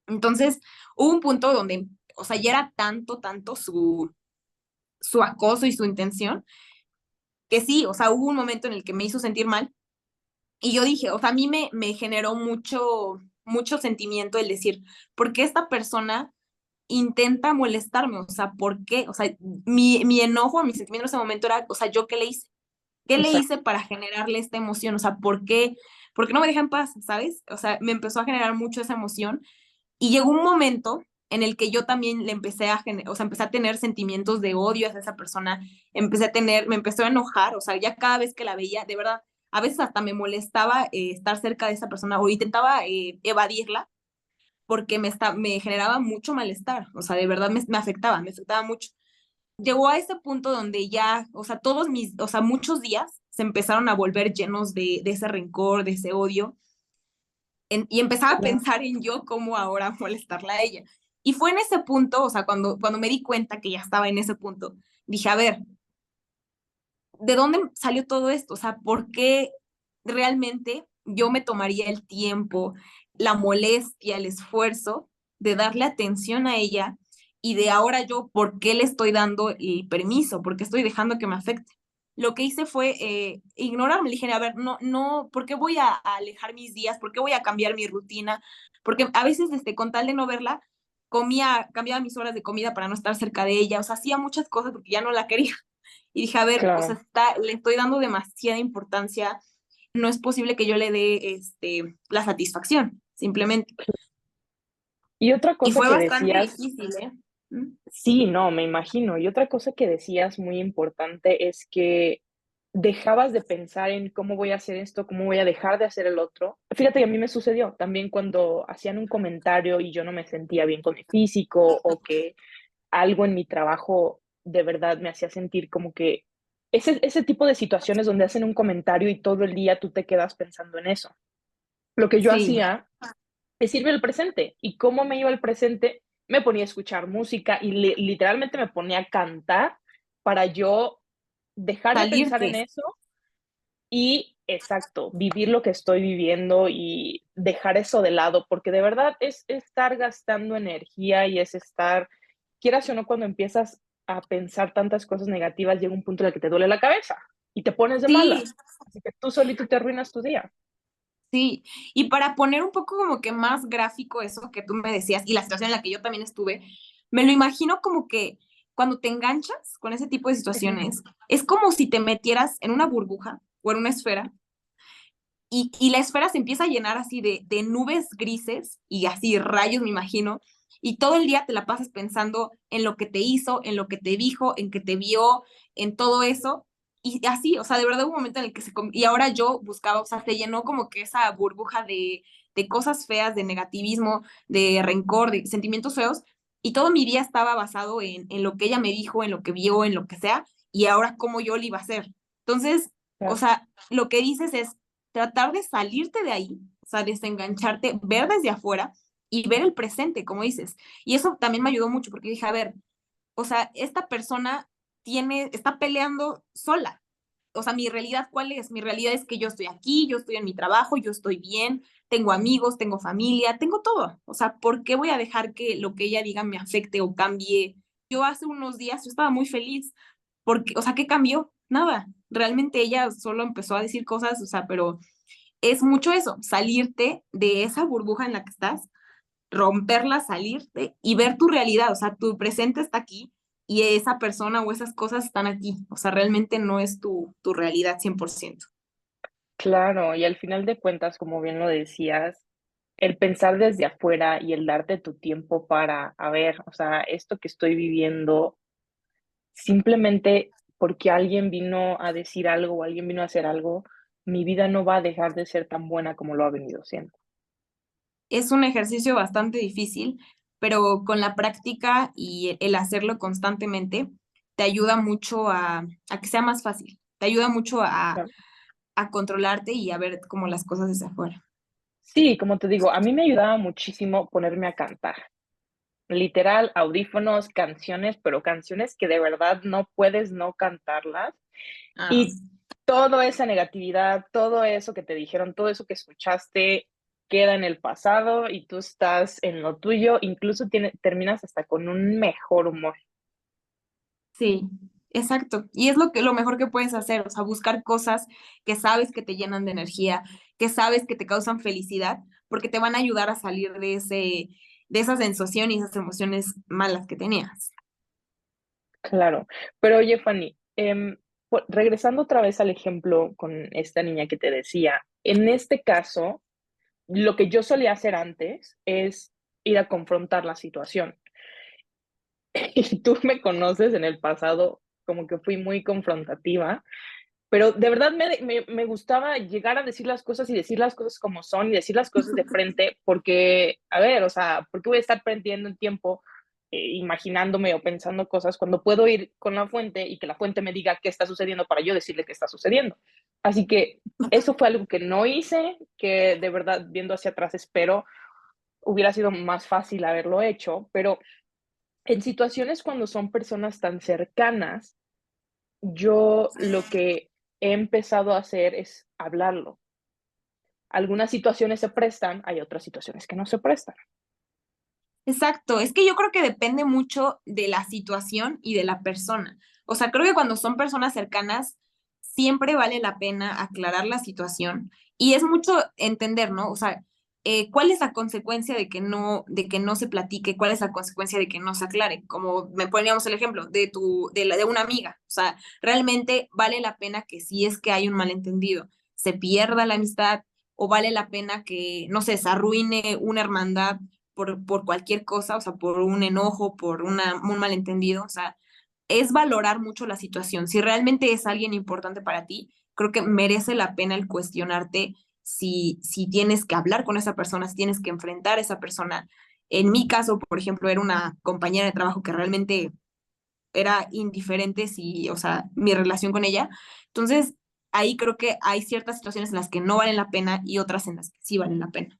Entonces, hubo un punto donde, o sea, ya era tanto su acoso y su intención, que sí, o sea, hubo un momento en el que me hizo sentir mal. Y yo dije, o sea, a mí me generó mucho sentimiento el decir, ¿por qué esta persona intenta molestarme? O sea, ¿por qué? O sea, mi enojo, mi sentimiento en ese momento era, o sea, ¿yo qué le hice? ¿Qué le Exacto. hice para generarle esta emoción? O sea, ¿por qué no me deja en paz? ¿Sabes? O sea, me empezó a generar mucho esa emoción y llegó un momento en el que yo también le empecé o sea, empecé a tener sentimientos de odio hacia esa persona, me empezó a enojar, o sea, ya cada vez que la veía, de verdad, a veces hasta me molestaba estar cerca de esa persona o intentaba evadirla porque me generaba mucho malestar, o sea, de verdad me afectaba mucho. Llegó a ese punto donde ya, o sea, o sea, muchos días se empezaron a volver llenos de ese rencor, de ese odio, y empezaba a Claro. pensar en yo cómo ahora molestarla a ella. Y fue en ese punto, o sea, cuando me di cuenta que ya estaba en ese punto, dije, a ver, ¿de dónde salió todo esto? O sea, ¿por qué realmente yo me tomaría el tiempo, la molestia, el esfuerzo de darle atención a ella y de ahora yo, ¿por qué le estoy dando el permiso? ¿Por qué estoy dejando que me afecte? Lo que hice fue ignorarme. Le dije, a ver, ¿por qué voy a alejar mis días? ¿Por qué voy a cambiar mi rutina? Porque a veces, con tal de no verla, cambiaba mis horas de comida para no estar cerca de ella. O sea, hacía muchas cosas porque ya no la quería. Y dije, a ver, o sea, Claro. le estoy dando demasiada importancia, no es posible que yo le dé la satisfacción, simplemente. Y otra Y cosa fue que bastante decías, difícil, ¿eh? ¿Mm? sí, no, me imagino. Y otra cosa que decías muy importante es que dejabas de pensar en cómo voy a hacer esto, cómo voy a dejar de hacer el otro. Fíjate que a mí me sucedió también cuando hacían un comentario y yo no me sentía bien con mi físico o que algo en mi trabajo de verdad me hacía sentir como que ese tipo de situaciones donde hacen un comentario y todo el día tú te quedas pensando en eso. Lo que yo Sí, hacía es irme al presente. ¿Y cómo me iba al presente? Me ponía a escuchar música y literalmente me ponía a cantar para yo dejar de pensar en salirte. eso y, exacto, vivir lo que estoy viviendo y dejar eso de lado, porque de verdad es estar gastando energía y es estar quieras o no, cuando empiezas a pensar tantas cosas negativas, llega un punto en el que te duele la cabeza y te pones de Sí, malas. Así que tú solito te arruinas tu día. sí, y para poner un poco como que más gráfico eso que tú me decías y la situación en la que yo también estuve, me lo imagino como que cuando te enganchas con ese tipo de Ujú. situaciones, es como si te metieras en una burbuja o en una esfera y la esfera se empieza a llenar así de nubes grises y así rayos, me imagino, y todo el día te la pasas pensando en lo que te hizo, en lo que te dijo, en que te vio, en todo eso, y así, o sea, de verdad hubo un momento en el que y ahora yo buscaba, o sea, se llenó como que esa burbuja de cosas feas, de negativismo, de rencor, de sentimientos feos, y todo mi día estaba basado en lo que ella me dijo, en lo que vio, en lo que sea, y ahora cómo yo lo iba a hacer. Entonces, o Claro. sea, lo que dices es tratar de salirte de ahí, o sea, desengancharte, ver desde afuera y ver el presente, como dices. Y eso también me ayudó mucho porque dije, a ver, o sea, esta persona está peleando sola. O sea, mi realidad, ¿cuál es? Mi realidad es que yo estoy aquí, yo estoy en mi trabajo, yo estoy bien, tengo amigos, tengo familia, tengo todo. O sea, ¿por qué voy a dejar que lo que ella diga me afecte o cambie? Yo hace unos días yo estaba muy feliz porque, o sea, ¿qué cambió? Nada. Realmente ella solo empezó a decir cosas, o sea, pero es mucho eso, salirte de esa burbuja en la que estás, romperla, salirte y ver tu realidad, o sea, tu presente está aquí y esa persona o esas cosas están aquí, o sea, realmente no es tu realidad 100%. Claro, y al final de cuentas, como bien lo decías, el pensar desde afuera y el darte tu tiempo para, a ver, o sea, esto que estoy viviendo, simplemente porque alguien vino a decir algo o alguien vino a hacer algo, mi vida no va a dejar de ser tan buena como lo ha venido siendo. Es un ejercicio bastante difícil, pero con la práctica y el hacerlo constantemente, te ayuda mucho a que sea más fácil, te ayuda mucho a controlarte y a ver como las cosas desde afuera. Sí, como te digo, a mí me ayudaba muchísimo ponerme a cantar. Literal, audífonos, canciones, pero canciones que de verdad no puedes no cantarlas. Ah, Y toda esa negatividad, todo eso que te dijeron, todo eso que escuchaste, queda en el pasado y tú estás en lo tuyo, incluso terminas hasta con un mejor humor. sí, exacto. Y es lo mejor que puedes hacer, o sea, buscar cosas que sabes que te llenan de energía, que sabes que te causan felicidad, porque te van a ayudar a salir de esa sensación y esas emociones malas que tenías. Claro. Pero oye, Fanny, regresando otra vez al ejemplo con esta niña que te decía, en este caso, lo que yo solía hacer antes es ir a confrontar la situación. Y tú me conoces en el pasado, como que fui muy confrontativa, pero de verdad me gustaba llegar a decir las cosas y decir las cosas como son y decir las cosas de frente, porque, a ver, o sea, ¿por qué voy a estar perdiendo el tiempo imaginándome o pensando cosas cuando puedo ir con la fuente y que la fuente me diga qué está sucediendo para yo decirle qué está sucediendo? Así que eso fue algo que no hice, que de verdad, viendo hacia atrás, espero hubiera sido más fácil haberlo hecho, pero en situaciones cuando son personas tan cercanas, yo lo que he empezado a hacer es hablarlo. Algunas situaciones se prestan, hay otras situaciones que no se prestan. Exacto, es que yo creo que depende mucho de la situación y de la persona. O sea, creo que cuando son personas cercanas, siempre vale la pena aclarar la situación y es mucho entender, ¿no? O sea, ¿cuál es la consecuencia de que no se platique? ¿Cuál es la consecuencia de que no se aclare? Como me poníamos el ejemplo de una amiga. O sea, realmente vale la pena que si es que hay un malentendido, se pierda la amistad o vale la pena que, no sé, se arruine una hermandad por cualquier cosa, o sea, por un enojo, por un malentendido, o sea, es valorar mucho la situación. Si realmente es alguien importante para ti, creo que merece la pena el cuestionarte si tienes que hablar con esa persona, si tienes que enfrentar a esa persona. En mi caso, por ejemplo, era una compañera de trabajo que realmente era indiferente si, o sea, mi relación con ella. Entonces, ahí creo que hay ciertas situaciones en las que no valen la pena y otras en las que sí valen la pena.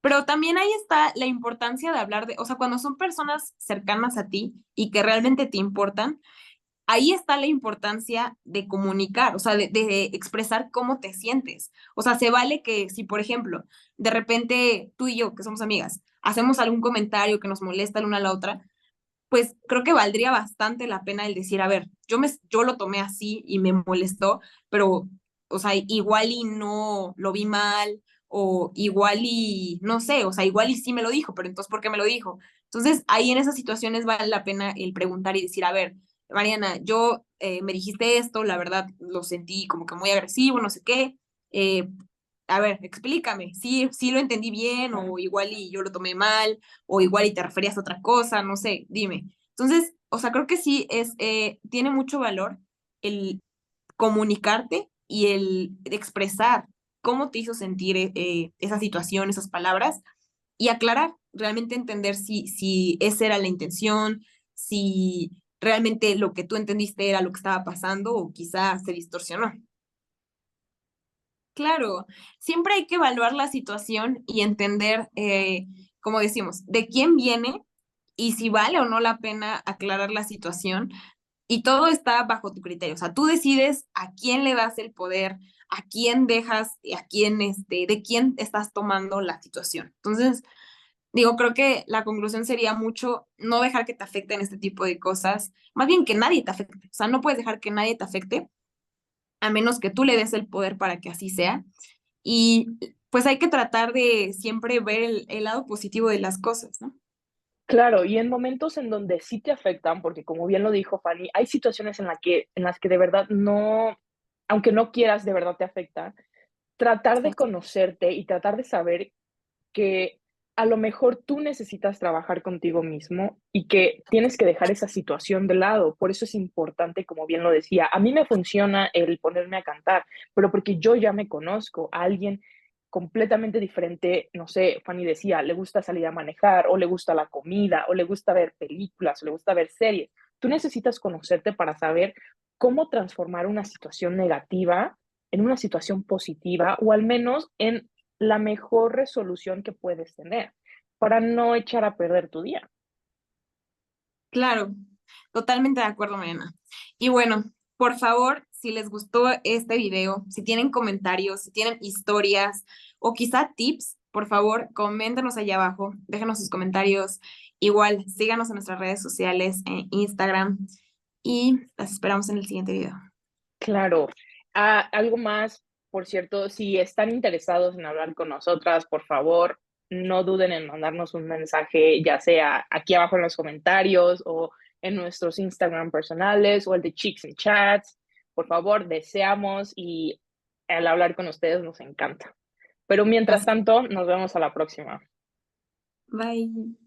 Pero también ahí está la importancia de hablar de, o sea, cuando son personas cercanas a ti y que realmente te importan, ahí está la importancia de comunicar, o sea, de expresar cómo te sientes. O sea, se vale que si, por ejemplo, de repente tú y yo, que somos amigas, hacemos algún comentario que nos molesta la una a la otra, pues creo que valdría bastante la pena el decir, a ver, yo lo tomé así y me molestó, pero, o sea, igual y no lo vi mal, o igual y, no sé, o sea, igual y sí me lo dijo, pero entonces, ¿por qué me lo dijo? Entonces, ahí en esas situaciones vale la pena el preguntar y decir, a ver, Mariana, yo me dijiste esto, la verdad lo sentí como que muy agresivo, no sé qué. eh, a ver, explícame, sí lo entendí bien, Claro. o igual y yo lo tomé mal, o igual y te referías a otra cosa, no sé, dime. Entonces, o sea, creo que sí tiene mucho valor el comunicarte y el expresar cómo te hizo sentir esa situación, esas palabras, y aclarar, realmente entender si esa era la intención, si realmente lo que tú entendiste era lo que estaba pasando o quizá se distorsionó. Claro, siempre hay que evaluar la situación y entender, como decimos, de quién viene y si vale o no la pena aclarar la situación. Y todo está bajo tu criterio. O sea, tú decides a quién le das el poder, a quién dejas, a quién, de quién estás tomando la situación. Entonces, digo, creo que la conclusión sería mucho no dejar que te afecten este tipo de cosas, más bien que nadie te afecte. O sea, no puedes dejar que nadie te afecte a menos que tú le des el poder para que así sea. Y pues hay que tratar de siempre ver el lado positivo de las cosas, ¿no? Claro, y en momentos en donde sí te afectan, porque como bien lo dijo Fanny, hay situaciones en las que de verdad no, aunque no quieras, de verdad te afecta, tratar de Exacto. conocerte y tratar de saber que a lo mejor tú necesitas trabajar contigo mismo y que tienes que dejar esa situación de lado. Por eso es importante, como bien lo decía, a mí me funciona el ponerme a cantar, pero porque yo ya me conozco, a alguien completamente diferente, no sé, Fanny decía, le gusta salir a manejar o le gusta la comida o le gusta ver películas o le gusta ver series. Tú necesitas conocerte para saber cómo transformar una situación negativa en una situación positiva o al menos en la mejor resolución que puedes tener para no echar a perder tu día. Claro, totalmente de acuerdo, Mariana. Y bueno, por favor, si les gustó este video, si tienen comentarios, si tienen historias o quizá tips, por favor, coméntenos allá abajo, déjenos sus comentarios. Igual, síganos en nuestras redes sociales, en Instagram, y las esperamos en el siguiente video. Claro. Algo más, por cierto, si están interesados en hablar con nosotras, por favor, no duden en mandarnos un mensaje, ya sea aquí abajo en los comentarios o en nuestros Instagram personales o el de Chicks and Chats. Por favor, deseamos y al hablar con ustedes nos encanta. Pero mientras Así. tanto, nos vemos a la próxima. Bye.